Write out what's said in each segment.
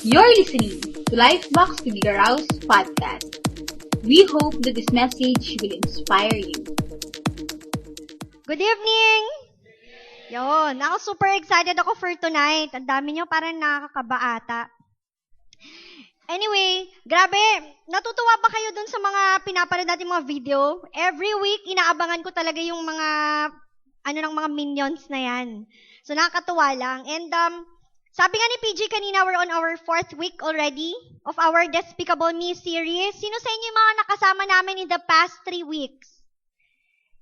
You're listening to Lifebox to Gigaraos podcast. We hope that this message will inspire you. Good evening! Yun, ako super excited ako for tonight. Ang dami nyo parang nakakaba ata. Anyway, grabe, natutuwa ba kayo dun sa mga pinapanood natin mga video? Every week, inaabangan ko talaga yung mga, ng mga minions na yan. So, nakakatuwa lang. And, sabi nga ni PG kanina, we're on our 4th week already of our Despicable Me series. Sino sa inyo yung mga nakasama namin in the past 3 weeks?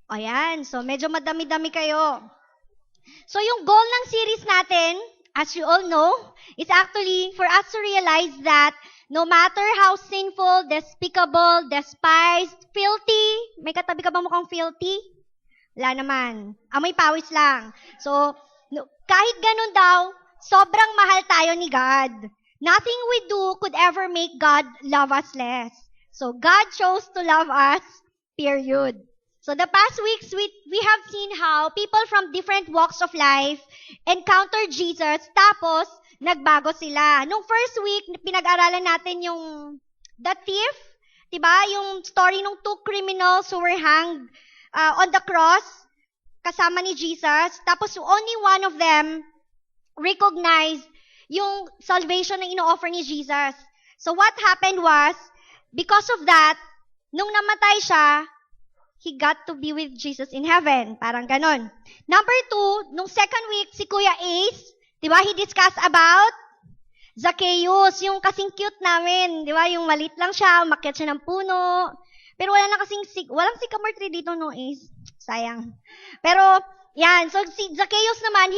O yan, so medyo madami-dami kayo. So, yung goal ng series natin, as you all know, is actually for us to realize that no matter how sinful, despicable, despised, filthy, may katabi ka ba mukhang filthy? Wala naman. Amoy pawis lang. So, kahit ganun daw, sobrang mahal tayo ni God. Nothing we do could ever make God love us less. So, God chose to love us, period. So, the past weeks, we have seen how people from different walks of life encountered Jesus, tapos, nagbago sila. Nung first week, pinag-aralan natin yung the thief, diba? Yung story ng 2 criminals who were hanged on the cross, kasama ni Jesus. Tapos, only one of them recognized yung salvation na ino-offer ni Jesus. So, what happened was, because of that, nung namatay siya, he got to be with Jesus in heaven. Parang ganon. Number 2, nung second week, si Kuya Ace, diba, he discussed about Zacchaeus, yung kasing cute namin, diba, yung malit lang siya, umakyat siya ng puno, pero wala na kasing, walang sycamore tree dito, no, Ace? Sayang. Pero, yan, so si Zacchaeus naman,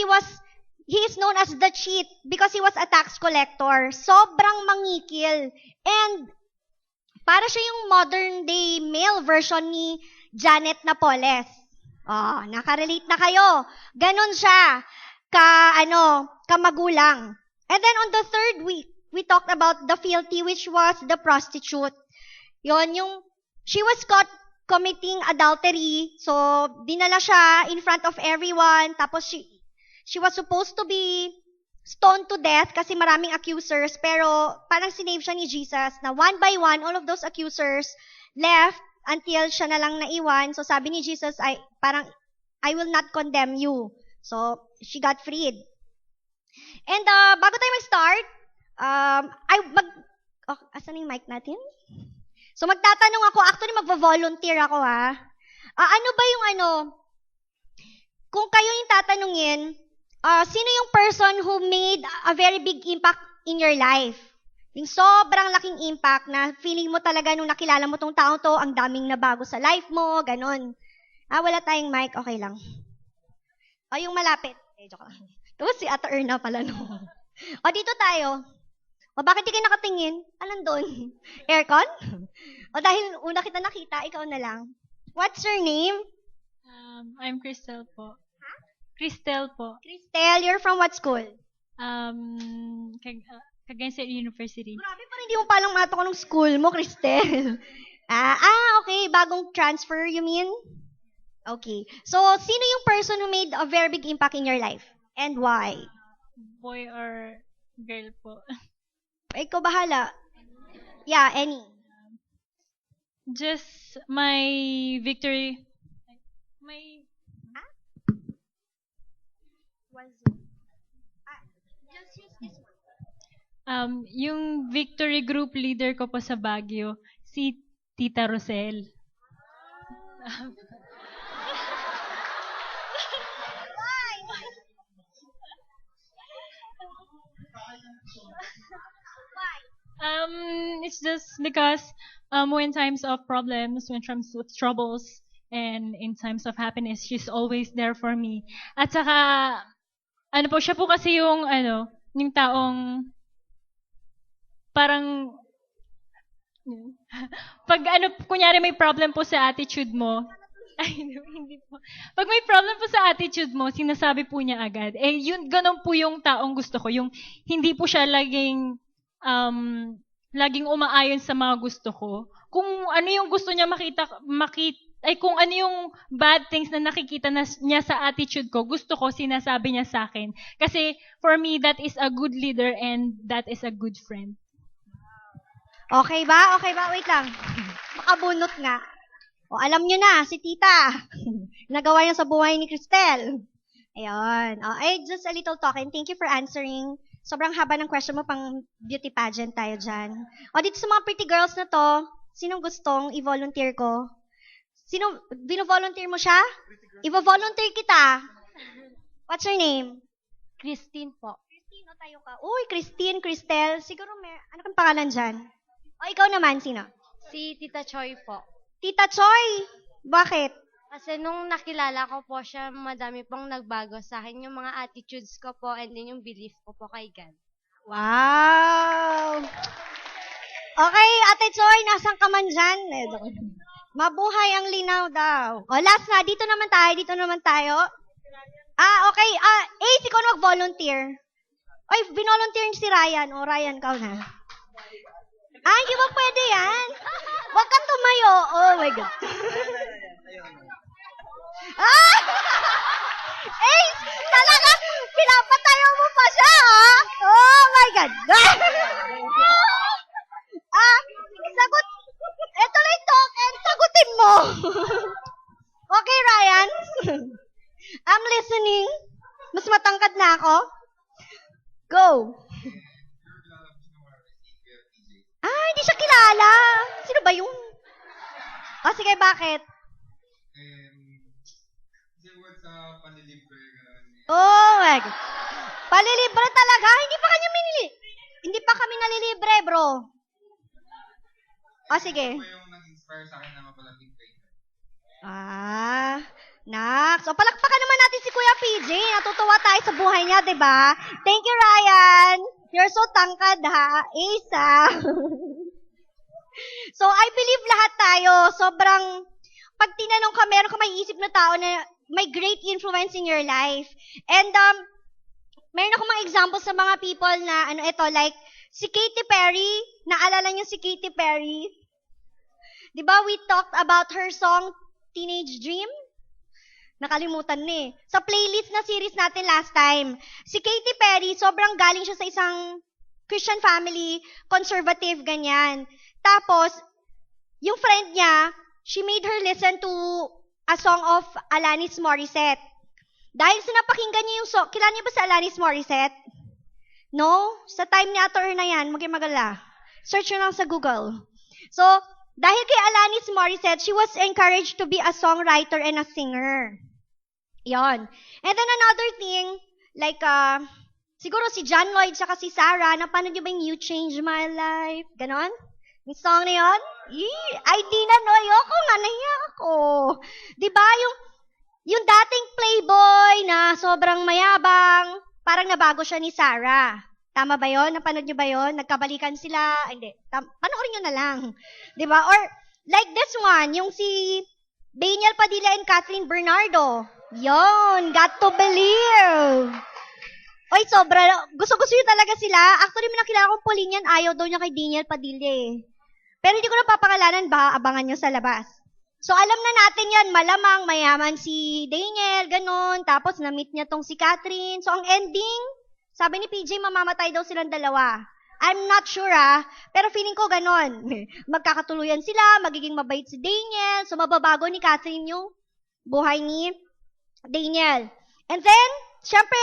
he is known as the cheat because he was a tax collector. Sobrang mangikil. And, para siya yung modern day male version ni Janet Napoles. Oh, nakarelate na kayo. Ganon siya kamagulang. And then on the third week, we talked about the filthy, which was the prostitute. Yon, she was caught committing adultery. So, dinala siya in front of everyone. Tapos she was supposed to be stoned to death kasi maraming accusers. Pero parang sinave siya ni Jesus na one by one, all of those accusers left until siya na lang naiwan. So, sabi ni Jesus, I will not condemn you. So, she got freed. And, bago tayo mag-start, asan yung mic natin? So, magtatanong ako, actually magvo-volunteer ako ha. Ano ba yung kung kayo yung tatanungin, sino yung person who made a very big impact in your life? Yung sobrang laking impact na feeling mo talaga nung nakilala mo tong tao to, ang daming nabago sa life mo, ganon. Wala tayong mic, okay lang. Yung malapit. Joke lang. Tapos si Ate Erna pala, no? Dito tayo. Bakit di kayo nakatingin? Anong doon? Aircon? Dahil una kita nakita, ikaw na lang. What's your name? I'm Cristel po. Ha? Cristel po. Cristel, you're from what school? Cagayan State University. Grabe, parang hindi mo palang matok ng school mo, Cristel. Okay. Bagong transfer, you mean? Okay. So, sino yung person who made a very big impact in your life? And why? Boy or girl po. Ikaw bahala. Yeah, any. Just my victory. Just use this one. Yung victory group leader ko po sa Baguio, si Tita Rosel. It's just because when times of problems, when times of troubles, and in times of happiness, she's always there for me. At saka, siya po kasi yung taong parang pag kunyari may problem po sa attitude mo, hindi po. Pag may problem po sa attitude mo, sinasabi po niya agad. Ganun po yung taong gusto ko. Yung hindi po siya laging umaayon sa mga gusto ko. Kung ano yung gusto niya ay kung ano yung bad things na nakikita niya sa attitude ko, gusto ko sinasabi niya sa akin. Kasi for me, that is a good leader and that is a good friend. Okay ba? Okay ba? Wait lang. Makabunot nga. O, alam nyo na, si tita. Nagawa niya sa buhay ni Cristel. Ayun. O, ay, just a little talking. Thank you for answering. Sobrang haba ng question mo, pang beauty pageant tayo dyan. O, dito sa mga pretty girls na to, sinong gustong i-volunteer ko? Sino, bino-volunteer mo siya? I-volunteer kita. What's your name? Christine po. Christine, o tayo ka. Uy, Christine, Cristel. Siguro ano kang pangalan dyan? O, ikaw naman, sino? Si Tita Choi po. Tita Choi. Bakit? Kasi nung nakilala ko po siya, madami pong nagbago sa akin. Yung mga attitudes ko po and then yung belief ko po kay God. Wow! Okay, Ate Choi, nasan ka man dyan? Mabuhay ang linaw daw. O, last na, dito naman tayo. Okay. Ace, ikaw na mag-volunteer. Oy, binolunteer si Ryan. O, Ryan, ikaw na. Hindi ba pwede yan? Huwag kang tumayo. Oh my God. Ace, talaga, pinapatayo mo pa siya, ha? Oh my God. Sagot. Ito na yung token. Sagutin mo. Okay, Ryan. I'm listening. Mas matangkad na ako. Go. Hindi siya kilala. Sino ba yung? Sige, bakit? Oh my God. Palilibre talaga? Hindi pa kami nalilibre, bro. Sige. Nax. Palakpakan naman natin si Kuya PJ. Natutuwa tayo sa buhay niya, diba? Thank you, Ryan. You're so tangkad, ha? Isa. So, I believe lahat tayo, sobrang, pag tinanong ka, meron ka maiisip na tao na may great influence in your life. And, meron ako mga examples sa mga people na, like, si Katy Perry, naalala niyo si Katy Perry? Diba, we talked about her song, Teenage Dream? Nakalimutan na eh. Sa playlist na series natin last time, si Katy Perry, sobrang galing siya sa isang Christian family, conservative, ganyan. Tapos, yung friend niya, she made her listen to a song of Alanis Morissette. Dahil sa napakinggan niya yung song, kilala niyo ba si Alanis Morissette? No? Sa time ni Ator na yan, magala. Search nyo lang sa Google. So, dahil kay Alanis Morissette, she was encouraged to be a songwriter and a singer. Yon. And then another thing, like, siguro si John Lloyd saka si Sarah, napanood niyo ba yung You Changed My Life? Ganon? Yung song na yun? Ay, di na, no. Ayoko nga, nahiya ako. Diba, yung dating playboy na sobrang mayabang, parang nabago siya ni Sarah. Tama ba yun? Napanood niyo ba yun? Nagkabalikan sila? Hindi. Panoorin niyo na lang. Diba? Or, like this one, yung si Daniel Padilla and Kathleen Bernardo. Yon, got to believe. Oy, sobra. Gusto-gusto yun talaga sila. Actually, may nakilala kong Pauline yan. Ayaw daw niya kay Daniel Padilla eh. Pero hindi ko na papakalanan ba, abangan nyo sa labas. So, alam na natin yan, malamang, mayaman si Daniel, ganon. Tapos, na-meet niya tong si Catherine. So, ang ending, sabi ni PJ, mamamatay daw silang dalawa. I'm not sure pero feeling ko ganon. Magkakatuluyan sila, magiging mabait si Daniel. So, mababago ni Catherine yung buhay ni Daniel. And then, syempre,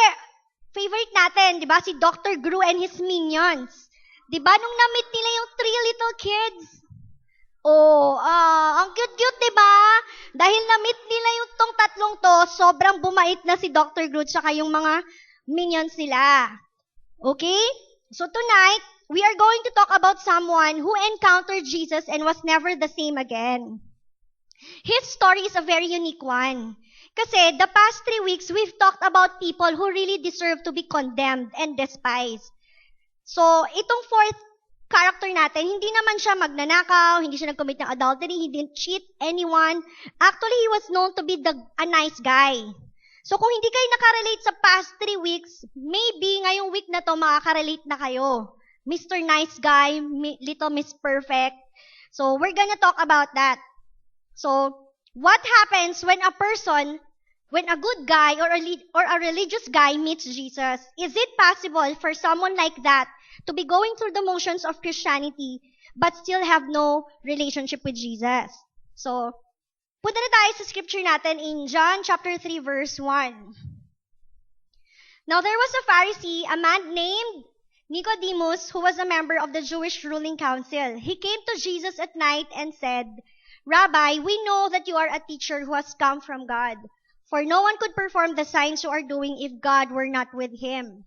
favorite natin, di ba? Si Dr. Gru and his minions. Di ba? Nung na-meet nila yung 3 little kids. Ang cute-cute, di ba? Dahil na-meet nila yung tong tatlong to, sobrang bumait na si Dr. Gru tsaka yung mga minions nila. Okay? So tonight, we are going to talk about someone who encountered Jesus and was never the same again. His story is a very unique one. Kasi the past 3 weeks, we've talked about people who really deserve to be condemned and despised. So, itong 4th character natin, hindi naman siya magnanakaw, hindi siya nag-commit ng adultery, he didn't cheat anyone. Actually, he was known to be a nice guy. So, kung hindi kayo nakarelate sa past 3 weeks, maybe ngayong week na to makakarelate na kayo. Mr. Nice Guy, Little Miss Perfect. So, we're gonna talk about that. So, What happens when a good guy or a religious guy meets Jesus? Is it possible for someone like that to be going through the motions of Christianity but still have no relationship with Jesus? So, punta na tayo sa scripture natin in John chapter 3 verse 1. Now there was a Pharisee, a man named Nicodemus, who was a member of the Jewish ruling council. He came to Jesus at night and said, Rabbi, we know that you are a teacher who has come from God, for no one could perform the signs you are doing if God were not with him.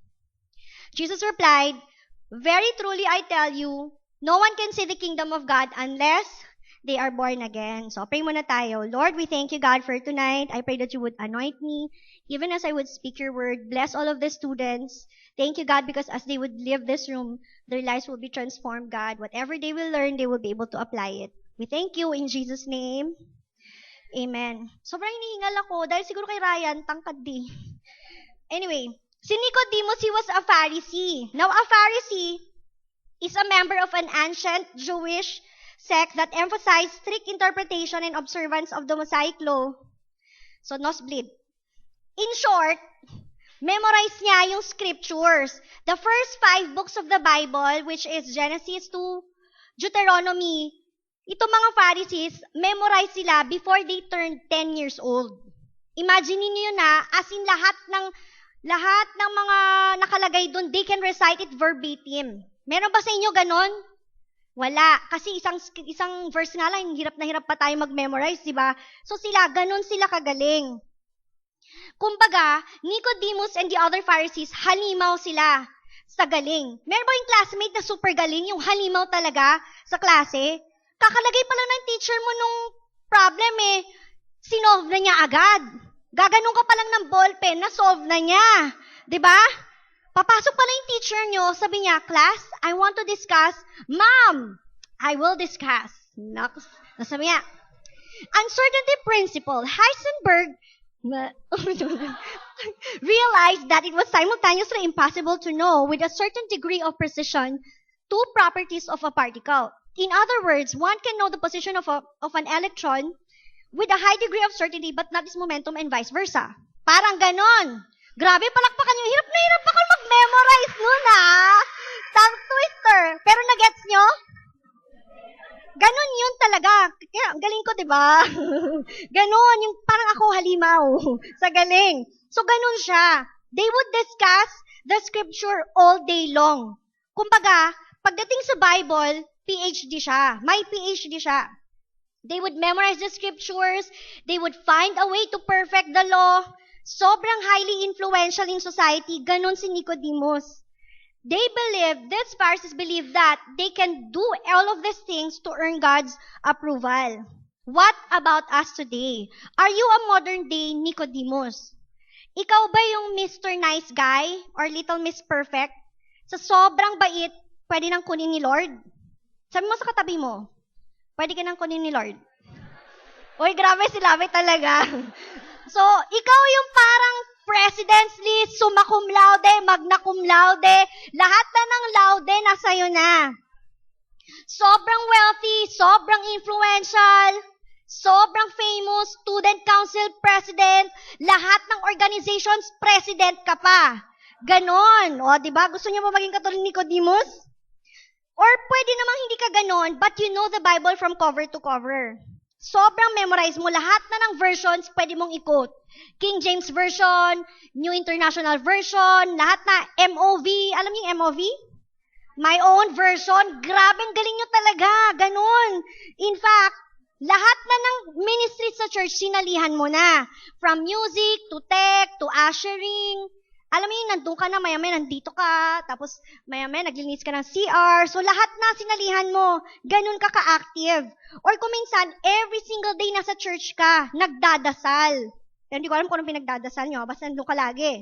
Jesus replied, Very truly I tell you, no one can see the kingdom of God unless they are born again. So pray muna tayo. Lord, we thank you, God, for tonight. I pray that you would anoint me, even as I would speak your word. Bless all of the students. Thank you, God, because as they would leave this room, their lives will be transformed, God. Whatever they will learn, they will be able to apply it. We thank you in Jesus' name. Amen. Sobrang hinihingal ako dahil siguro kay Ryan, tangkad di. Anyway, si Nicodemus, he was a Pharisee. Now, a Pharisee is a member of an ancient Jewish sect that emphasized strict interpretation and observance of the Mosaic law. So, nosebleed. In short, memorize niya yung scriptures. The first 5 books of the Bible, which is Genesis to Deuteronomy, itong mga Pharisees, memorize sila before they turned 10 years old. Imagine niyo na, as in lahat ng mga nakalagay doon, they can recite it verbatim. Meron ba sa inyo ganon? Wala. Kasi isang verse nga lang, hirap na hirap pa tayo mag-memorize, di ba? So ganon sila kagaling. Kumbaga, Nicodemus and the other Pharisees, halimaw sila sa galing. Meron ba yung classmate na super galing, yung halimaw talaga sa klase? Kakalagay pa lang ng teacher mo nung problem sinolve na niya agad. Gaganon ka pa lang ng ballpen, na-solve na niya. Diba? Papasok pa lang yung teacher nyo, sabi niya, class, I want to discuss. Ma'am, I will discuss. Sabi niya, uncertainty principle. Heisenberg realized that it was simultaneously impossible to know with a certain degree of precision 2 properties of a particle. In other words, one can know the position of an electron with a high degree of certainty but not its momentum and vice versa. Parang ganon. Grabe, palakpakan nyo. Hirap na hirap ako mag-memorize nun, Tongue twister. Pero nagets nyo? Ganon yun talaga. Kaya, galing ko, diba? Ganon, yung parang ako halimaw sa galing. So, ganon siya. They would discuss the scripture all day long. Kumbaga, pagdating sa Bible, PhD siya. May PhD siya. They would memorize the scriptures. They would find a way to perfect the law. Sobrang highly influential in society. Ganon si Nicodemus. These Pharisees believe that they can do all of these things to earn God's approval. What about us today? Are you a modern day Nicodemus? Ikaw ba yung Mr. Nice Guy or Little Miss Perfect? Sa sobrang bait, pwede nang kunin ni Lord? Sabi mo sa katabi mo, pwede ka nang kunin ni Lord. Uy, grabe sila talaga. So, ikaw yung parang president's list, summa cum laude, magna cum laude, lahat na ng laude nasa'yo na. Sobrang wealthy, sobrang influential, sobrang famous, student council president, lahat ng organizations, president ka pa. Ganon. O, diba? Gusto niyo mo maging katulad ni Nicodemus? Or pwede namang hindi ka ganon, but you know the Bible from cover to cover. Sobrang memorize mo. Lahat na ng versions pwede mong i-quote. King James Version, New International Version, lahat na MOV. Alam niyo yung MOV? My own version. Grabe, galing nyo talaga. Ganon. In fact, lahat na ng ministry sa church, sinalihan mo na. From music, to tech, to ushering. Alam mo yun, nandun ka na, maya-maya nandito ka, tapos maya-maya naglilinis ka ng CR. So, lahat na sinalihan mo. Ganun ka ka-active. Or kung minsan, every single day nasa church ka, nagdadasal. Pero hindi ko alam kung anong pinagdadasal nyo, basta nandun ka lagi.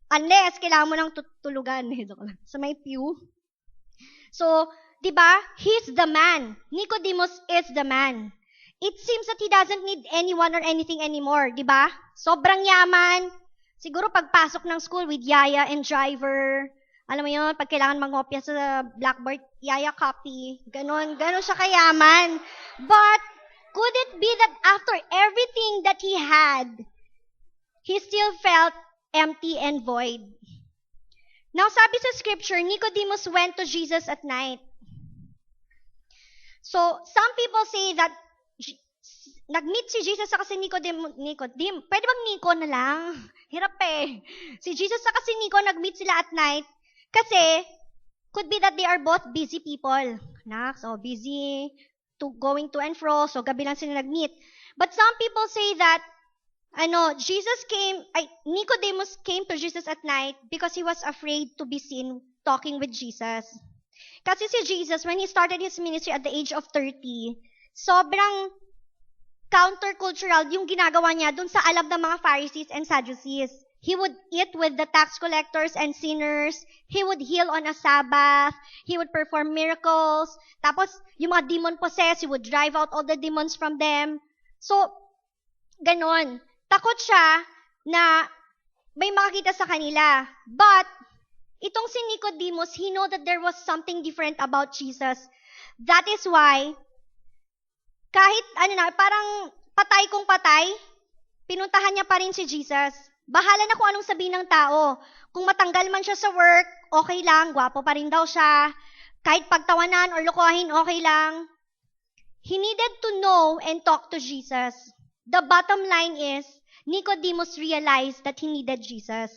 Unless, kailangan mo ng tulugan. Sa may pew. So, diba? He's the man. Nicodemus is the man. It seems that he doesn't need anyone or anything anymore, diba? Sobrang yaman. Siguro pagpasok ng school with yaya and driver, alam mo yun, pag kailangan mangopya sa blackboard, yaya copy, ganon siya kayaman. But, could it be that after everything that he had, he still felt empty and void? Now, sabi sa scripture, Nicodemus went to Jesus at night. So, some people say that nag-meet si Jesus sa kasi Nicodem, pwede bang Nico na lang? Hirap eh. Si Jesus sa kasi Nico, nag-meet sila at night kasi could be that they are both busy people. So, busy going to and fro, so gabi lang sila nag-meet. But some people say that Nicodemus came to Jesus at night because he was afraid to be seen talking with Jesus. Kasi si Jesus, when he started his ministry at the age of 30, sobrang countercultural yung ginagawa niya dun sa alam ng mga Pharisees and Sadducees. He would eat with the tax collectors and sinners. He would heal on a Sabbath. He would perform miracles. Tapos, yung mga demon-possessed, he would drive out all the demons from them. So, ganon. Takot siya na may makakita sa kanila. But, itong si Nicodemus, he know that there was something different about Jesus. That is why, kahit parang patay kung patay, pinuntahan niya pa rin si Jesus. Bahala na kung anong sabihin ng tao. Kung matanggal man siya sa work, okay lang, gwapo pa rin daw siya. Kahit pagtawanan or lokohin, okay lang. He needed to know and talk to Jesus. The bottom line is, Nicodemus realized that he needed Jesus.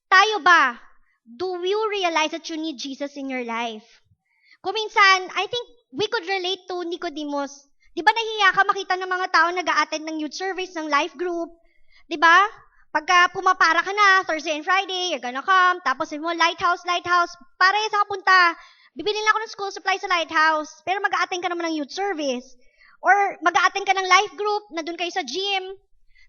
Tayo ba? Do you realize that you need Jesus in your life? Kung minsan, I think we could relate to Nicodemus. Di ba nahihiya ka makita ng mga tao nag-a-attend ng youth service, ng life group? Di ba? Pagka pumapara ka na, Thursday and Friday, you're gonna come, tapos sabi mo, lighthouse, para sa kapunta. Bibili lang ako ng school supply sa lighthouse, pero mag-a-attend ka naman ng youth service. Or mag-a-attend ka ng life group, na doon kayo sa gym.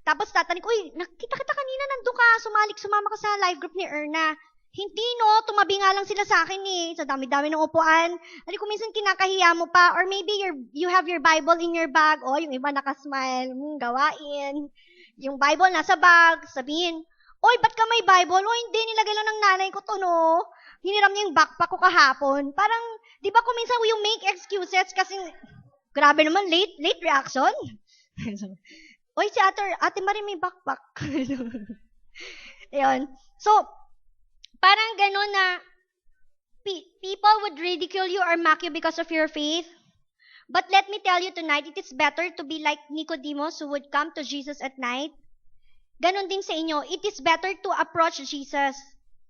Tapos tatanik, uy, nakita kita kanina, nandun ka, sumama ka sa life group ni Erna. Hindi no, tumabi nga lang sila sa akin eh, sa dami-dami ng upuan. Ano kung minsan kinakahiya mo pa, or maybe you have your Bible in your bag, yung iba nakasmile, gawain. Yung Bible nasa bag, sabihin, oy, ba't ka may Bible? O hindi, nilagay lang ng nanay ko to, no? Hiniram niya yung backpack ko kahapon. Parang, di ba kung minsan you make excuses kasi, grabe naman, late reaction. Oy, si ate Marie may backpack. Ayun. So, parang gano'n na people would ridicule you or mock you because of your faith. But let me tell you tonight, it is better to be like Nicodemus who would come to Jesus at night. Ganon din sa inyo, it is better to approach Jesus.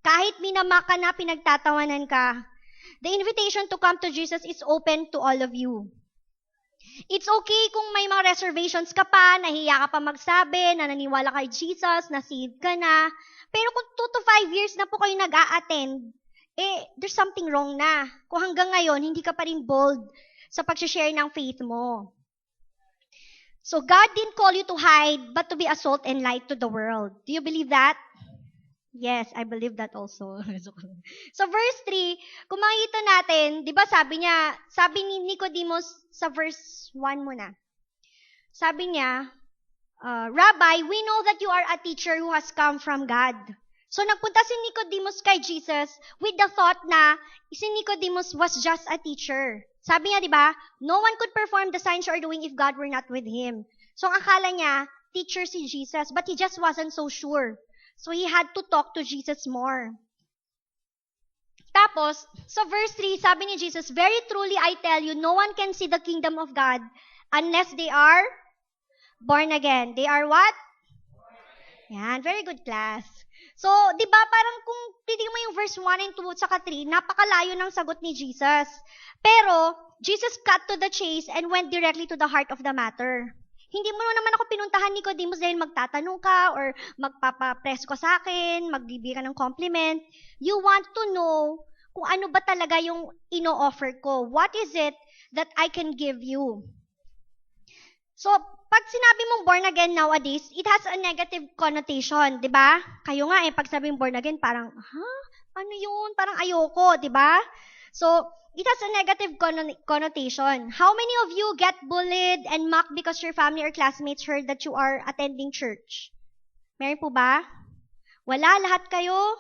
Kahit minama ka na, pinagtatawanan ka. The invitation to come to Jesus is open to all of you. It's okay kung may mga reservations ka pa, nahiya ka pa magsabi, na naniwala kay Jesus, na saved ka na. Pero kung 2 to 5 years na po kayo nag-a-attend, there's something wrong na. Kung hanggang ngayon, hindi ka pa rin bold sa pag-share ng faith mo. So God didn't call you to hide, but to be a salt and light to the world. Do you believe that? Yes, I believe that also. So verse 3, kung makikita natin, di ba sabi ni Nicodemus sa verse 1 muna. Sabi niya, Rabbi, we know that you are a teacher who has come from God. So nagpunta si Nicodemus kay Jesus with the thought na si Nicodemus was just a teacher. Sabi niya, di ba, no one could perform the signs you are doing if God were not with him. So ang akala niya, teacher si Jesus, but he just wasn't so sure. So he had to talk to Jesus more. Tapos, so verse 3, sabi ni Jesus, very truly I tell you, no one can see the kingdom of God unless they are born again. They are what? Yan, very good class. So, di ba parang kung titignan mo yung verse 1 and 2 saka 3, napakalayo ng sagot ni Jesus. Pero, Jesus cut to the chase and went directly to the heart of the matter. Hindi mo naman ako pinuntahan, Nicodemus, dahil magtatanong ka or magpapapress ko sa akin, magbibigay ka ng compliment. You want to know kung ano ba talaga yung ino-offer ko. What is it that I can give you? So, pag sinabi mong born again nowadays, it has a negative connotation, di ba? Kayo nga pag sabing born again, parang, ano yun? Parang ayoko, di ba? So, it has a negative connotation. How many of you get bullied and mocked because your family or classmates heard that you are attending church? Meron po ba? Wala, lahat kayo?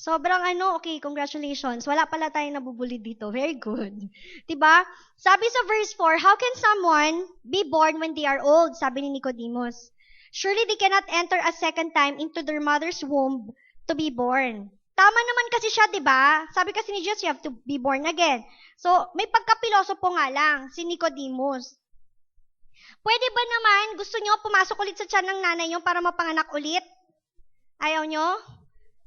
Sobrang okay, congratulations. Wala pala tayong nabubuli dito. Very good. Diba? Sabi sa verse 4, how can someone be born when they are old? Sabi ni Nicodemus. Surely they cannot enter a second time into their mother's womb to be born. Tama naman kasi siya, diba? Sabi kasi ni Jesus, you have to be born again. So, may pagkapilosopo nga lang, si Nicodemus. Pwede ba naman, gusto nyo pumasok ulit sa tiyan ng nanay nyo para mapanganak ulit? Ayaw nyo?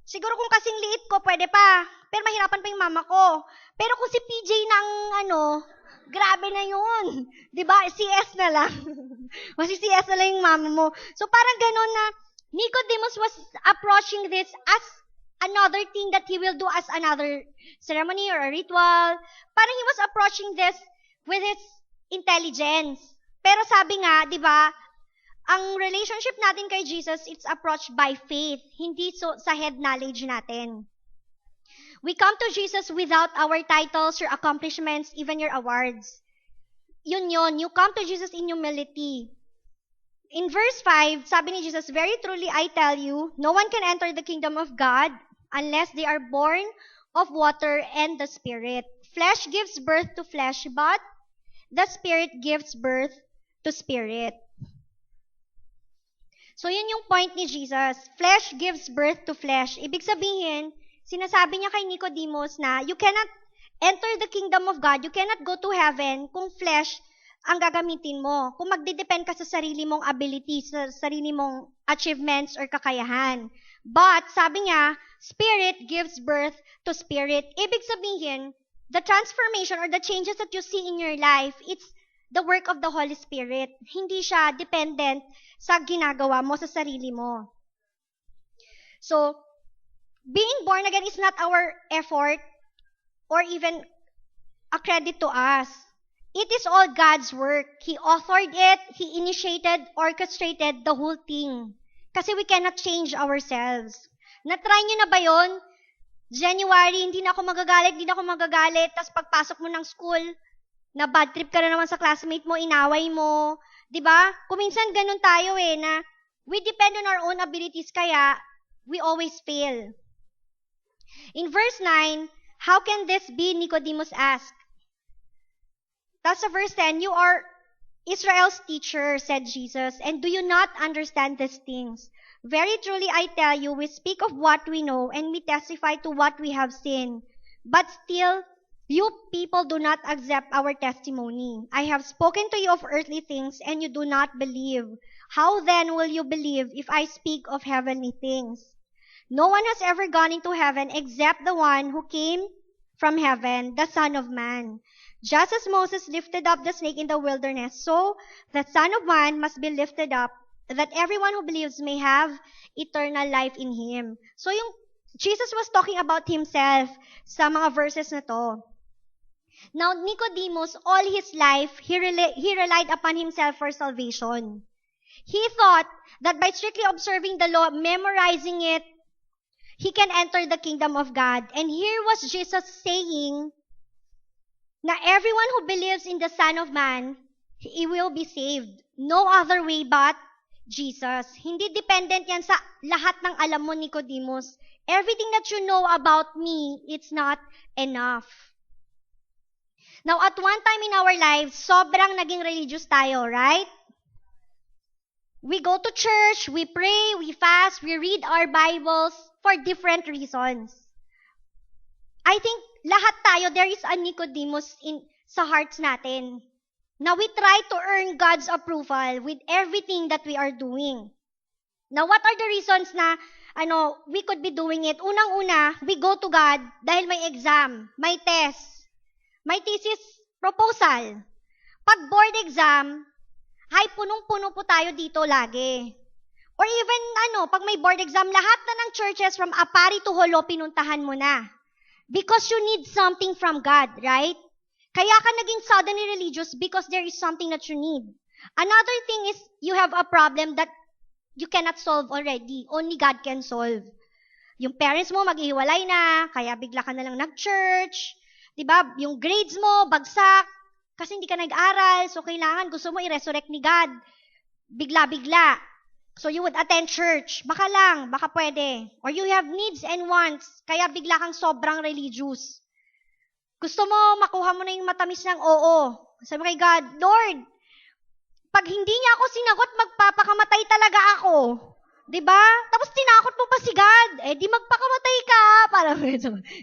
Siguro kung kasing liit ko, pwede pa. Pero mahirapan pa yung mama ko. Pero kung si PJ ng grabe na yun. Diba? CS na lang. Kasi CS na lang yung mama mo. So parang ganun na Nicodemus was approaching this as another thing that he will do as another ceremony or a ritual. Parang he was approaching this with his intelligence. Pero sabi nga, diba, ang relationship natin kay Jesus, it's approached by faith, hindi sa head knowledge natin. We come to Jesus without our titles, your accomplishments, even your awards. Yun. You come to Jesus in humility. In verse 5, sabi ni Jesus, very truly I tell you, no one can enter the kingdom of God unless they are born of water and the Spirit. Flesh gives birth to flesh, but the Spirit gives birth to spirit. So, yun yung point ni Jesus. Flesh gives birth to flesh. Ibig sabihin, sinasabi niya kay Nicodemus na you cannot enter the kingdom of God, you cannot go to heaven kung flesh ang gagamitin mo. Kung magdidepend ka sa sarili mong ability, sa sarili mong achievements or kakayahan. But, sabi niya, spirit gives birth to spirit. Ibig sabihin, the transformation or the changes that you see in your life, it's the work of the Holy Spirit. Hindi siya dependent sa ginagawa mo sa sarili mo. So, being born again is not our effort or even a credit to us. It is all God's work. He authored it, He initiated, orchestrated the whole thing. Kasi we cannot change ourselves. Na-try nyo na ba yun? January, hindi na ako magagalit. Tapos pagpasok mo ng school, na bad trip ka na naman sa classmate mo, inaway mo. Diba? Kuminsan ganun tayo na we depend on our own abilities, kaya we always fail. In verse 9, how can this be? Nicodemus asked. That's sa verse 10, you are Israel's teacher, said Jesus, and do you not understand these things? Very truly I tell you, we speak of what we know, and we testify to what we have seen. But still, you people do not accept our testimony. I have spoken to you of earthly things, and you do not believe. How then will you believe if I speak of heavenly things? No one has ever gone into heaven except the one who came from heaven, the Son of Man. Just as Moses lifted up the snake in the wilderness, so the Son of Man must be lifted up, that everyone who believes may have eternal life in Him. So yung Jesus was talking about Himself sa mga verses na to. Now, Nicodemus, all his life, he relied upon himself for salvation. He thought that by strictly observing the law, memorizing it, he can enter the kingdom of God. And here was Jesus saying na everyone who believes in the Son of Man, he will be saved. No other way but Jesus. Hindi dependent yan sa lahat ng alam mo, Nicodemus. Everything that you know about me, it's not enough. Now, at one time in our lives, sobrang naging religious tayo, right? We go to church, we pray, we fast, we read our Bibles for different reasons. I think lahat tayo, there is a Nicodemus sa hearts natin. Now, we try to earn God's approval with everything that we are doing. Now, what are the reasons na we could be doing it? Unang-una, we go to God dahil may exam, may test, may thesis proposal. Pag board exam, punong-puno po tayo dito lagi. Or even, pag may board exam, lahat na ng churches from Apari to Holo, pinuntahan mo na. Because you need something from God, right? Kaya ka naging suddenly religious because there is something that you need. Another thing is, you have a problem that you cannot solve already. Only God can solve. Yung parents mo maghihiwalay na, kaya bigla ka na lang nag-church. Diba? Yung grades mo, bagsak, kasi hindi ka nag-aral, so kailangan, gusto mo i-resurrect ni God. Bigla-bigla. So you would attend church. Baka lang, baka pwede. Or you have needs and wants, kaya bigla kang sobrang religious. Gusto mo, makuha mo na yung matamis ng oo. Sabi mo kay God, Lord, pag hindi niya ako sinagot, magpapakamatay talaga ako. 'Di ba? Tapos tinakot mo pa si God. Di magpakamatay ka. Parang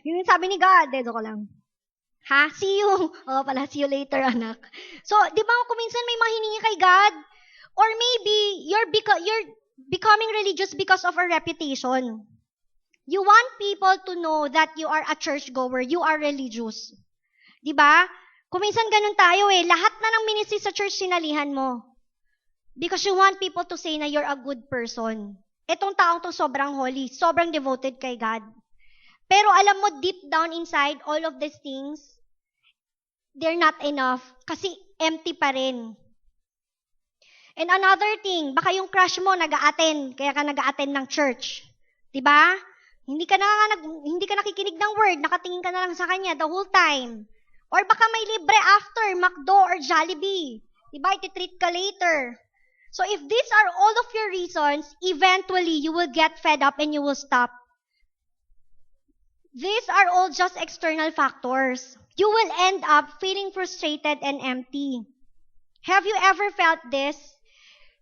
yun sabi ni God. Joke lang. Ha? See you. See you later, anak. So, 'di ba kung minsan may mga hiningi kay God? Or maybe you're becoming religious because of a reputation. You want people to know that you are a churchgoer, you are religious. 'Di ba? Kung minsan ganun tayo lahat na ng ministry sa church sinalihan mo. Because you want people to say na you're a good person. Etong taong to sobrang holy, sobrang devoted kay God. Pero alam mo, deep down inside, all of these things, they're not enough. Kasi empty pa rin. And another thing, baka yung crush mo nag-a-attend, kaya ka nag-a-attend ng church. 'Di ba? Hindi ka nakikinig ng word, nakatingin ka na lang sa kanya the whole time. Or baka may libre after, McDo or Jollibee. Diba? Iti-treat ka later. So if these are all of your reasons, eventually you will get fed up and you will stop. These are all just external factors. You will end up feeling frustrated and empty. Have you ever felt this?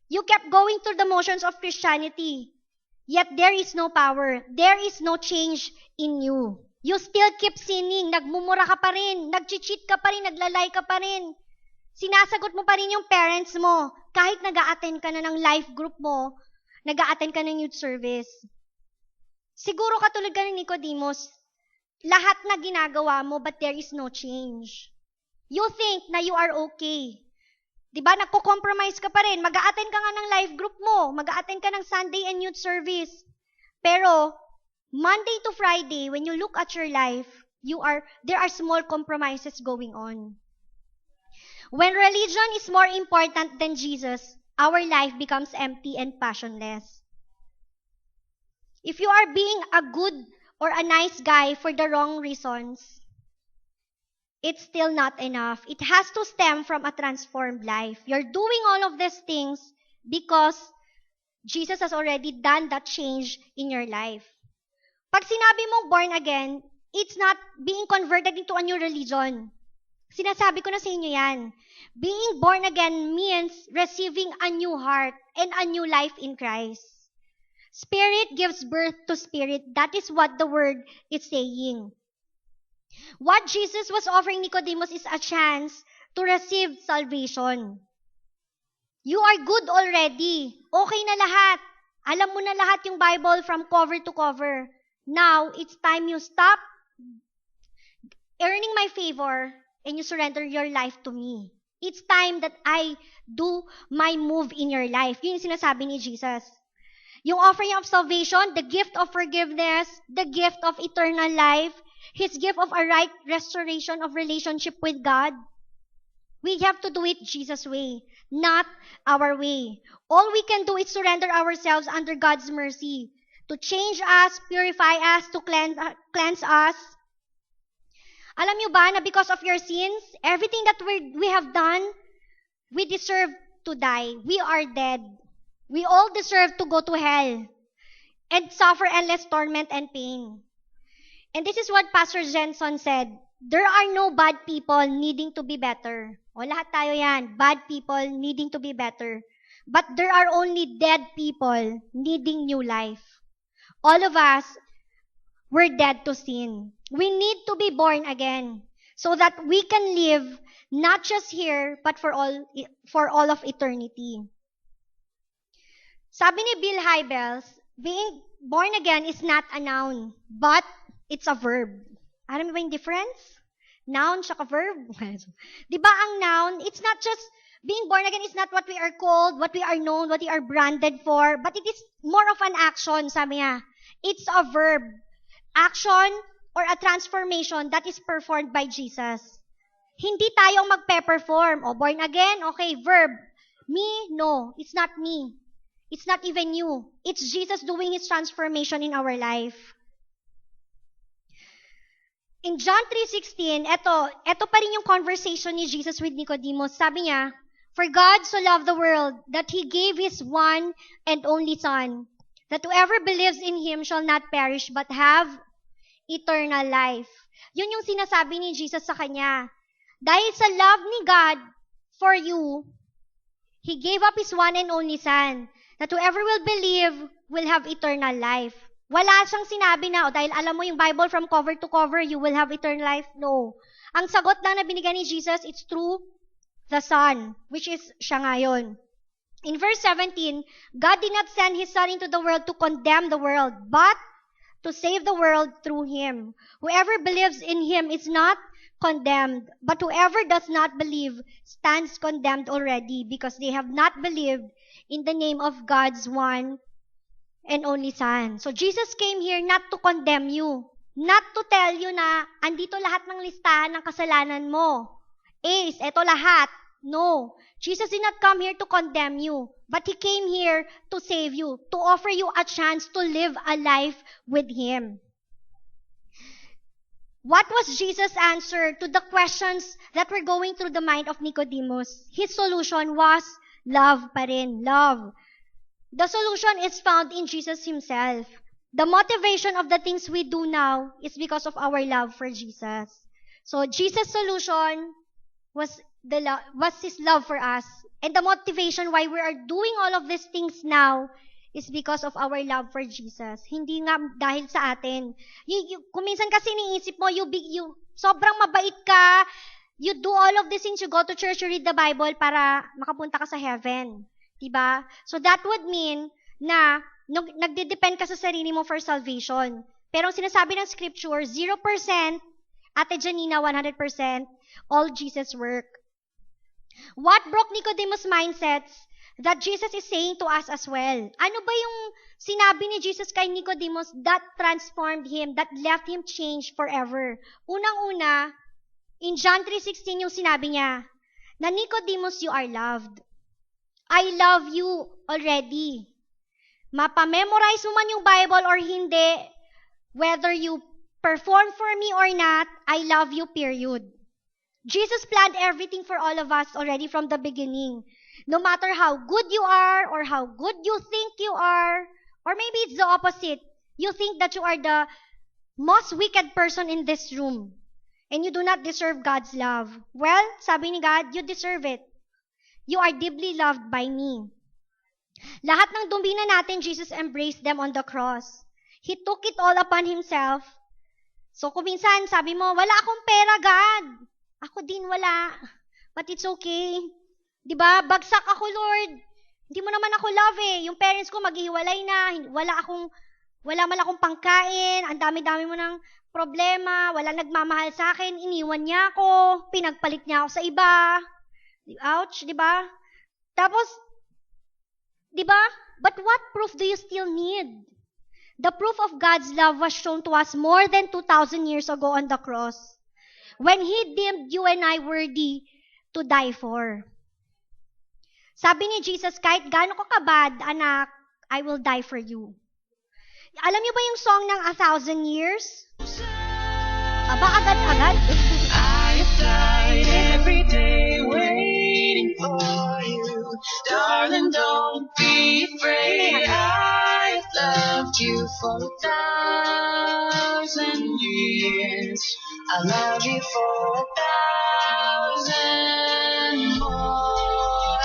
You kept going through the motions of Christianity, yet there is no power. There is no change in you. You still keep sinning, nagmumura ka pa rin, nag-cheat ka pa rin, naglalay ka pa rin. Sinasagot mo pa rin yung parents mo, kahit nag-a-attend ka na ng life group mo, nag-a-attend ka ng youth service. Siguro katulad ka ng Nicodemus, lahat na ginagawa mo, but there is no change. You think na you are okay. Diba, nagko-compromise ka pa rin, mag-a-attend ka nga ng life group mo, mag-a-attend ka ng Sunday and youth service. Pero, Monday to Friday, when you look at your life, there are small compromises going on. When religion is more important than Jesus, our life becomes empty and passionless. If you are being a good or a nice guy for the wrong reasons, it's still not enough. It has to stem from a transformed life. You're doing all of these things because Jesus has already done that change in your life. Pag sinabi mong born again, it's not being converted into a new religion. Sinasabi ko na sa inyo yan. Being born again means receiving a new heart and a new life in Christ. Spirit gives birth to spirit. That is what the word is saying. What Jesus was offering Nicodemus is a chance to receive salvation. You are good already. Okay na lahat. Alam mo na lahat yung Bible from cover to cover. Now, it's time you stop earning my favor and you surrender your life to me. It's time that I do my move in your life. Yun yung sinasabi ni Jesus. Yung offering of salvation, the gift of forgiveness, the gift of eternal life, His gift of a right restoration of relationship with God. We have to do it Jesus' way, not our way. All we can do is surrender ourselves under God's mercy. To change us, purify us, to cleanse us. Alam niyo ba na because of your sins, everything that we have done, we deserve to die. We are dead. We all deserve to go to hell and suffer endless torment and pain. And this is what Pastor Jenson said. There are no bad people needing to be better. O lahat tayo yan, bad people needing to be better. But there are only dead people needing new life. All of us, we're dead to sin. We need to be born again so that we can live not just here, but for all of eternity. Sabi ni Bill Hybels, being born again is not a noun, but it's a verb. Alam mo ba yung difference? Noun siya ka verb. Di ba ang noun, it's not just, being born again is not what we are called, what we are known, what we are branded for, but it is more of an action, sabi niya. It's a verb. Action or a transformation that is performed by Jesus. Hindi tayo magpe-perform. O, born again, okay, verb. Me, no. It's not me. It's not even you. It's Jesus doing His transformation in our life. In John 3:16, eto pa rin yung conversation ni Jesus with Nicodemus. Sabi niya, For God so loved the world that He gave His one and only Son, that whoever believes in Him shall not perish but have eternal life. Yun yung sinasabi ni Jesus sa kanya. Dahil sa love ni God for you, He gave up His one and only Son, that whoever will believe will have eternal life. Wala siyang sinabi na, dahil alam mo yung Bible from cover to cover, you will have eternal life. No. Ang sagot lang na binigay ni Jesus, it's through the Son, which is siya ngayon. In verse 17, God did not send His Son into the world to condemn the world, but to save the world through Him. Whoever believes in Him is not condemned, but whoever does not believe stands condemned already, because they have not believed in the name of God's one and only Son. So Jesus came here not to condemn you, not to tell you na andito lahat ng listahan ng kasalanan mo. Ace, eto lahat. No. Jesus did not come here to condemn you, but He came here to save you, to offer you a chance to live a life with Him. What was Jesus' answer to the questions that were going through the mind of Nicodemus? His solution was love pa rin, love. The solution is found in Jesus Himself. The motivation of the things we do now is because of our love for Jesus. So Jesus' solution was His love for us. And the motivation why we are doing all of these things now is because of our love for Jesus. Hindi nga dahil sa atin. Kung minsan kasi niisip mo, you sobrang mabait ka, you do all of these things, you go to church, you read the Bible para makapunta ka sa heaven. Diba? So that would mean na nagde-depend ka sa sarili mo for salvation. Pero ang sinasabi ng scripture, 0%, Ate Janina, 100%, all Jesus work. What broke Nicodemus' mindsets that Jesus is saying to us as well? Ano ba yung sinabi ni Jesus kay Nicodemus that transformed him, that left him changed forever? Unang-una, in John 3:16 yung sinabi niya, na Nicodemus, you are loved. I love you already. Mapamemorize mo man yung Bible or hindi, whether you perform for me or not, I love you, period. Jesus planned everything for all of us already from the beginning. No matter how good you are or how good you think you are, or maybe it's the opposite. You think that you are the most wicked person in this room and you do not deserve God's love. Well, sabi ni God, you deserve it. You are deeply loved by me. Lahat ng dumina natin, Jesus embraced them on the cross. He took it all upon Himself. So kung minsan sabi mo, wala akong pera, God. Ako din wala. But it's okay. Diba? Bagsak ako, Lord. Hindi mo naman ako love eh. Yung parents ko maghihiwalay na. Wala man akong pangkain. Ang dami-dami mo ng problema. Wala nagmamahal sa akin. Iniwan niya ako. Pinagpalit niya ako sa iba. Ouch, diba? Tapos, diba? But what proof do you still need? The proof of God's love was shown to us more than 2,000 years ago on the cross, when He deemed you and I worthy to die for. Sabi ni Jesus, kahit gaano ka kabad, anak, I will die for you. Alam niyo ba yung song ng 1,000 years? Aba, agad-agad. I've died every day waiting for you. Darling, don't be afraid. I've loved you for 1,000 years. I love you for 1,000 more.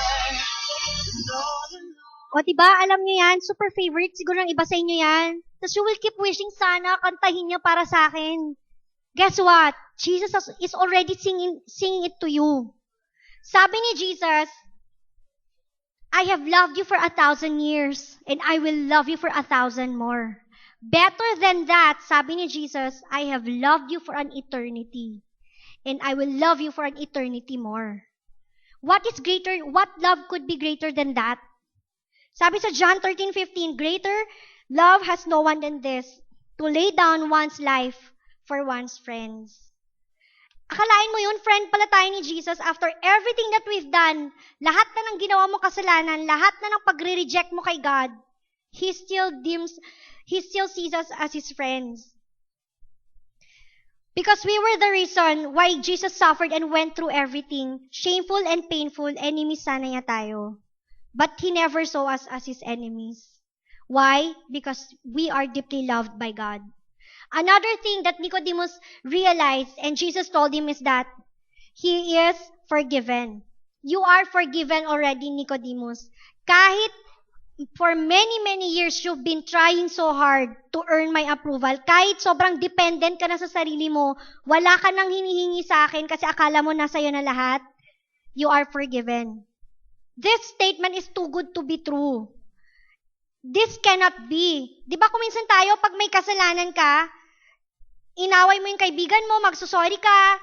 O diba, alam niyo yan, super favorite, siguro ng iba sa inyo yan. Tapos you will keep wishing, sana kantahin niya para sa akin. Guess what? Jesus is already singing it to you. Sabi ni Jesus, I have loved you for 1,000 years, and I will love you for 1,000 more. Better than that, sabi ni Jesus, I have loved you for an eternity, and I will love you for an eternity more. What love could be greater than that? Sabi sa John 13:15, greater love has no one than this, to lay down one's life for one's friends. Akalain mo yun, friend pala tayo ni Jesus after everything that we've done, lahat na ng ginawa mo kasalanan, lahat na ng pagre-reject mo kay God, He still sees us as His friends. Because we were the reason why Jesus suffered and went through everything. Shameful and painful, enemies sana niya tayo. But He never saw us as His enemies. Why? Because we are deeply loved by God. Another thing that Nicodemus realized and Jesus told him is that he is forgiven. You are forgiven already, Nicodemus. Kahit for many years you've been trying so hard to earn my approval, kahit sobrang dependent ka na sa sarili mo, wala ka nang hinihingi sa akin kasi akala mo nasa iyo na lahat, you are forgiven. This statement is too good to be true. This cannot be. Di ba kung minsan tayo, pag may kasalanan ka, inaway mo yung kaibigan mo, magsusorry ka,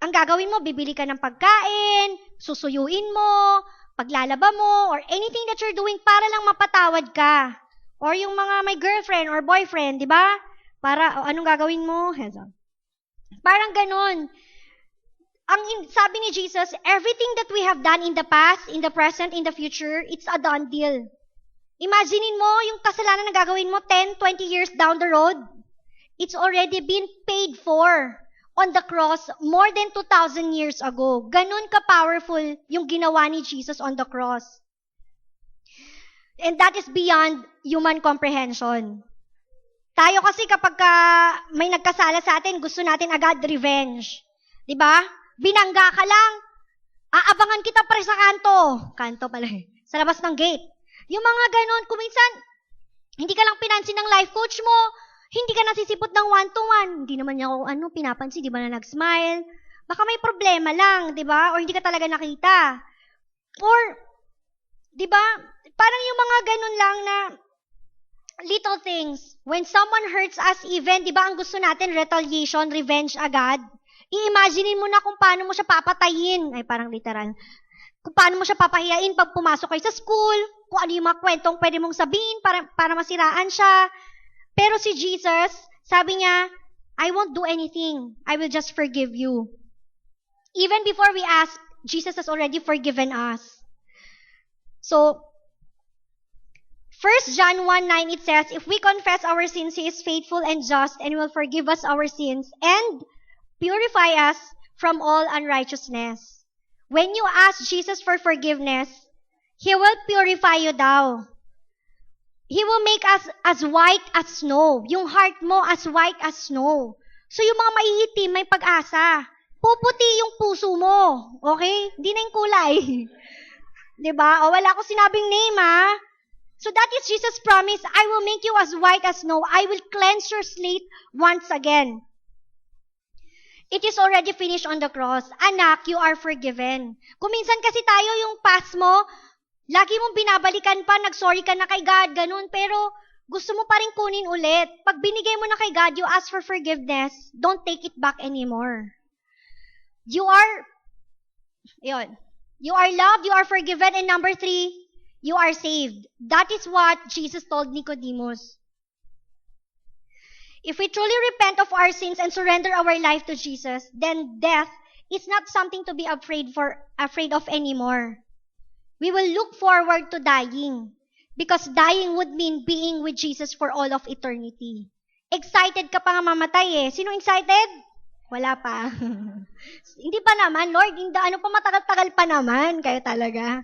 ang gagawin mo, bibili ka ng pagkain, susuyuin mo, paglalaba mo, or anything that you're doing para lang mapatawad ka. Or yung mga may girlfriend or boyfriend, di ba? Para, anong gagawin mo? Parang ganun. Sabi ni Jesus, everything that we have done in the past, in the present, in the future, it's a done deal. Imaginein mo yung kasalanan na gagawin mo 10, 20 years down the road. It's already been paid for on the cross more than 2,000 years ago. Ganun ka-powerful yung ginawa ni Jesus on the cross. And that is beyond human comprehension. Tayo kasi kapag may nagkasala sa atin, gusto natin agad revenge. Diba? Binangga ka lang, aabangan kita pa sa kanto. Kanto pala sa labas ng gate. Yung mga ganon, kung minsan, hindi ka lang pinansin ng life coach mo, hindi ka nasisipot ng one-to-one. Hindi naman niya ako, pinapansin, di ba na nag-smile? Baka may problema lang, di ba? Or hindi ka talaga nakita. Or, di ba, parang yung mga ganun lang na little things. When someone hurts us even, di ba ang gusto natin, retaliation, revenge agad? I-imaginein mo na kung paano mo siya papatayin. Ay, parang literal. Kung paano mo siya papahiyain pag pumasok kayo sa school, kung ano yung mga kwentong pwede mong sabihin para masiraan siya. Pero si Jesus, sabi niya, I won't do anything. I will just forgive you. Even before we ask, Jesus has already forgiven us. So, 1 John 1:9, it says, if we confess our sins, He is faithful and just and will forgive us our sins and purify us from all unrighteousness. When you ask Jesus for forgiveness, He will purify you daw. He will make us as white as snow. Yung heart mo as white as snow. So yung mga maiitim, may pag-asa. Puputi yung puso mo. Okay? Hindi na yung kulay. Diba? O wala akong sinabing name, ha? So that is Jesus' promise. I will make you as white as snow. I will cleanse your slate once again. It is already finished on the cross. Anak, you are forgiven. Kung minsan kasi tayo yung past mo, lagi mong binabalikan pa, nag-sorry ka na kay God, ganun, pero gusto mo pa rin kunin ulit. Pag binigay mo na kay God, you ask for forgiveness, don't take it back anymore. You are loved, you are forgiven, and number 3, you are saved. That is what Jesus told Nicodemus. If we truly repent of our sins and surrender our life to Jesus, then death is not something to be afraid of anymore. We will look forward to dying because dying would mean being with Jesus for all of eternity. Excited ka pa nga mamatay eh. Sino excited? Wala pa. Hindi pa naman, Lord. Matagal-tagal pa naman. Kayo talaga.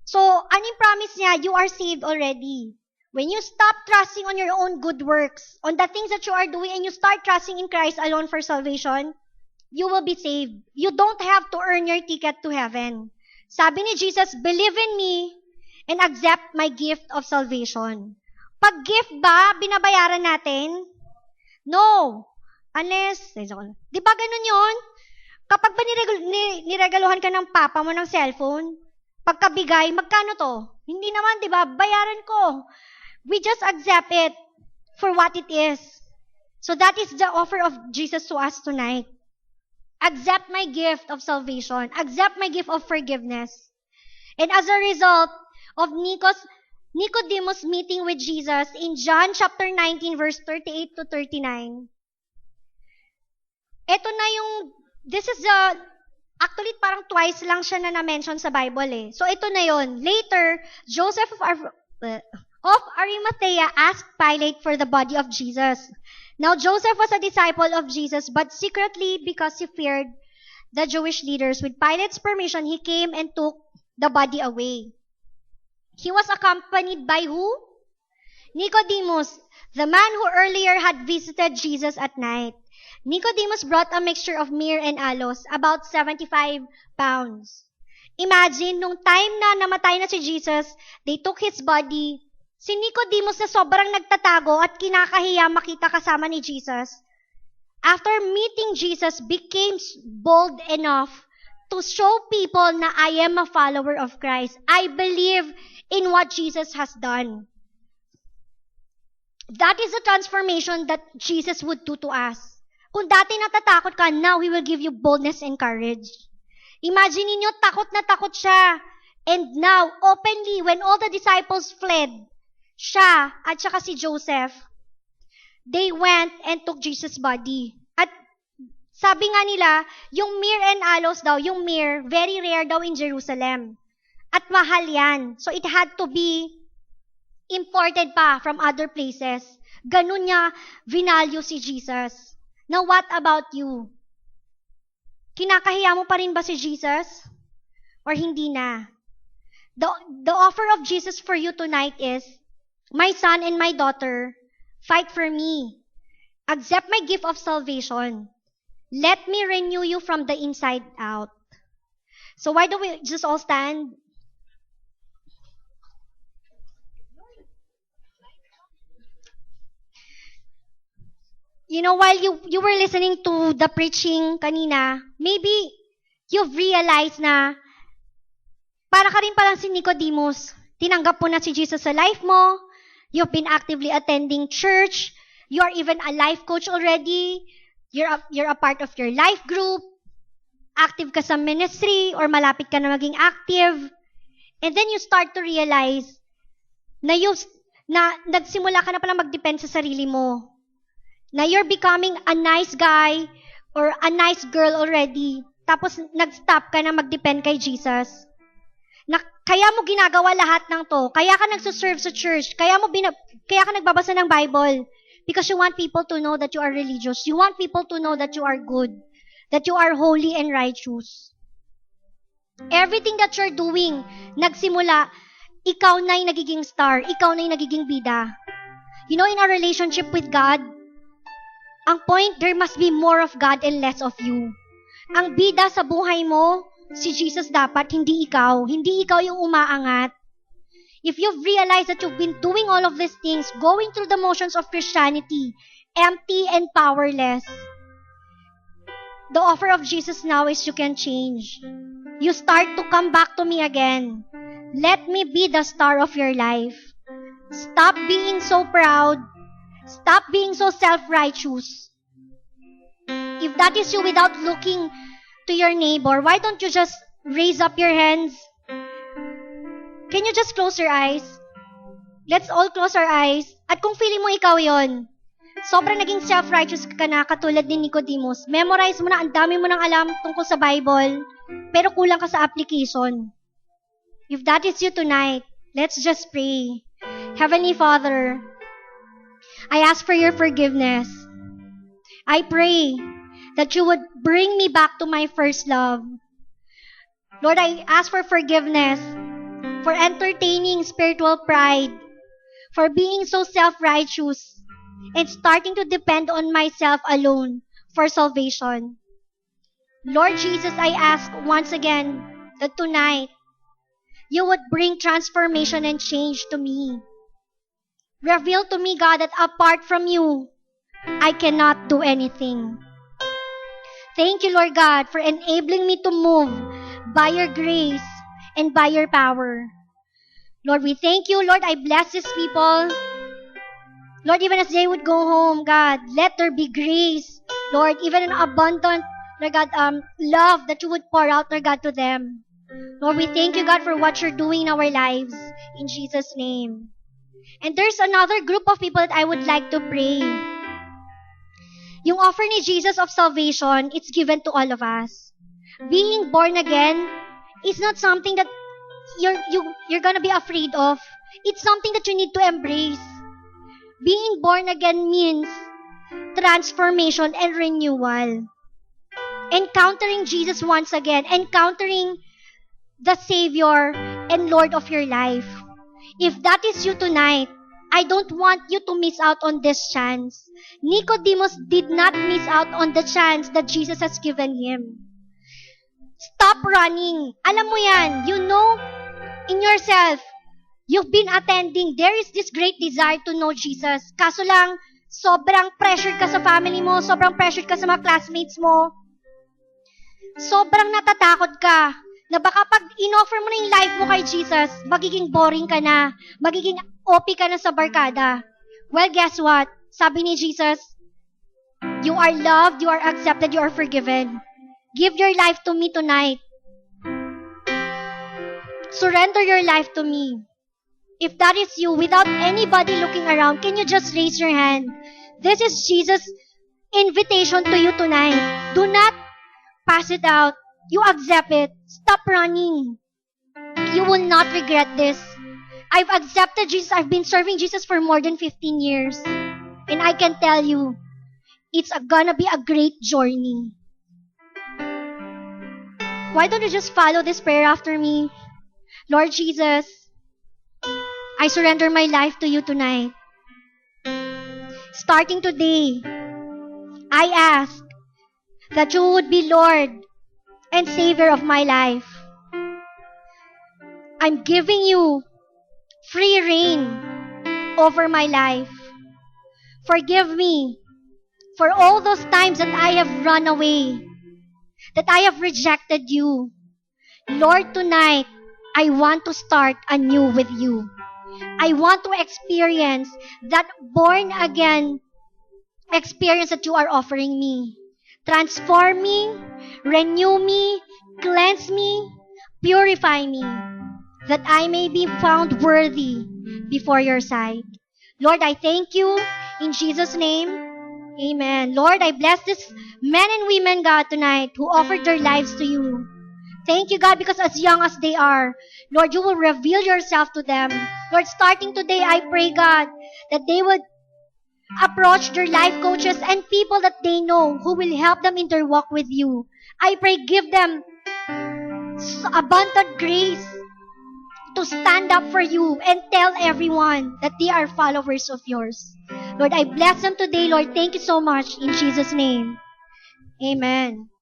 So, anong promise niya? You are saved already. When you stop trusting on your own good works, on the things that you are doing, and you start trusting in Christ alone for salvation, you will be saved. You don't have to earn your ticket to heaven. Sabi ni Jesus, believe in me and accept my gift of salvation. Pag gift ba, binabayaran natin? No. Unless, di ba ganun yun? Kapag ba niregaluhan ka ng papa mo ng cellphone, pagkabigay, magkano to? Hindi naman, di ba? Bayaran ko. We just accept it for what it is. So that is the offer of Jesus to us tonight. Accept my gift of salvation. Accept my gift of forgiveness. And as a result of Nicodemus meeting with Jesus in John chapter 19 verse 38 to 39, ito na actually parang twice lang siya na na-mention sa Bible eh. So ito na yon. Later, Joseph of Arimathea asked Pilate for the body of Jesus. Now Joseph was a disciple of Jesus, but secretly because he feared the Jewish leaders, with Pilate's permission, he came and took the body away. He was accompanied by who? Nicodemus, the man who earlier had visited Jesus at night. Nicodemus brought a mixture of myrrh and aloes, about 75 pounds. Imagine, nung time na namatay na si Jesus, they took his body. Si Nicodemus na sobrang nagtatago at kinakahiya makita kasama ni Jesus, after meeting Jesus, became bold enough to show people na I am a follower of Christ. I believe in what Jesus has done. That is the transformation that Jesus would do to us. Kung dati natatakot ka, now He will give you boldness and courage. Imagine niyo, takot na takot siya. And now, openly, when all the disciples fled, siya at saka si Joseph, they went and took Jesus' body. At sabi nga nila, yung myrrh and aloes daw, yung myrrh, very rare daw in Jerusalem. At mahal yan. So it had to be imported pa from other places. Ganun niya vinalue si Jesus. Now what about you? Kinakahiya mo pa rin ba si Jesus? Or hindi na? The offer of Jesus for you tonight is, my son and my daughter, fight for me. Accept my gift of salvation. Let me renew you from the inside out. So why don't we just all stand? You know, while you were listening to the preaching kanina, maybe you've realized na para ka rin palang si Nicodemus. Tinanggap mo na si Jesus sa life mo. You've been actively attending church. You're even a life coach already. You're a part of your life group. Active ka sa ministry or malapit ka na maging active. And then you start to realize na nagsimula ka na pala mag-depend sa sarili mo. Na you're becoming a nice guy or a nice girl already. Tapos nag-stop ka na mag-depend kay Jesus. Na kaya mo ginagawa lahat ng to. Kaya ka nagsuserve sa church. Kaya ka nagbabasa ng Bible. Because you want people to know that you are religious. You want people to know that you are good. That you are holy and righteous. Everything that you're doing, nagsimula, ikaw na yung nagiging star. Ikaw na yung nagiging bida. You know, in our relationship with God, ang point, there must be more of God and less of you. Ang bida sa buhay mo, si Jesus dapat, hindi ikaw. Hindi ikaw yung umaangat. If you've realized that you've been doing all of these things, going through the motions of Christianity, empty and powerless, the offer of Jesus now is you can change. You start to come back to me again. Let me be the star of your life. Stop being so proud. Stop being so self-righteous. If that is you without looking to your neighbor, why don't you just raise up your hands? Can you just close your eyes? Let's all close our eyes. At kung feeling mo ikaw yon, sobrang naging self-righteous ka na katulad ni Nicodemus, memorize mo na, ang dami mo nang alam tungkol sa Bible, pero kulang ka sa application. If that is you tonight, let's just pray. Heavenly Father, I ask for your forgiveness. I pray that you would bring me back to my first love. Lord, I ask for forgiveness for entertaining spiritual pride, for being so self-righteous, and starting to depend on myself alone for salvation. Lord Jesus, I ask once again that tonight, you would bring transformation and change to me. Reveal to me, God, that apart from you, I cannot do anything. Thank you, Lord God, for enabling me to move by your grace and by your power. Lord, we thank you. Lord, I bless these people. Lord, even as they would go home, God, let there be grace. Lord, even an abundant, Lord God, love that you would pour out, Lord God, to them. Lord, we thank you, God, for what you're doing in our lives. In Jesus' name. And there's another group of people that I would like to pray. Yung offer ni Jesus of salvation, it's given to all of us. Being born again is not something that you're gonna be afraid of. It's something that you need to embrace. Being born again means transformation and renewal. Encountering Jesus once again, encountering the Savior and Lord of your life. If that is you tonight, I don't want you to miss out on this chance. Nicodemus did not miss out on the chance that Jesus has given him. Stop running. Alam mo yan, you know in yourself, you've been attending, there is this great desire to know Jesus. Kaso lang, sobrang pressured ka sa family mo, sobrang pressured ka sa mga classmates mo, sobrang natatakot ka na baka pag in-offer mo na yung life mo kay Jesus, magiging boring ka na, magiging OP ka na sa barkada. Well, guess what? Sabi ni Jesus, you are loved, you are accepted, you are forgiven. Give your life to me tonight. Surrender your life to me. If that is you, without anybody looking around, can you just raise your hand? This is Jesus' invitation to you tonight. Do not pass it out. You accept it. Stop running. You will not regret this. I've accepted Jesus. I've been serving Jesus for more than 15 years. And I can tell you, it's gonna be a great journey. Why don't you just follow this prayer after me? Lord Jesus, I surrender my life to you tonight. Starting today, I ask that you would be Lord and Savior of my life. I'm giving you free reign over my life. Forgive me for all those times that I have run away, that I have rejected you. Lord, tonight, I want to start anew with you. I want to experience that born again experience that you are offering me. Transform me, renew me, cleanse me, purify me, that I may be found worthy before your sight. Lord, I thank you in Jesus' name. Amen. Lord, I bless these men and women, God, tonight who offered their lives to you. Thank you, God, because as young as they are, Lord, you will reveal yourself to them. Lord, starting today, I pray, God, that they would approach their life coaches and people that they know who will help them in their walk with you. I pray, give them abundant grace to stand up for you and tell everyone that they are followers of yours. Lord, I bless them today, Lord. Thank you so much in Jesus' name. Amen.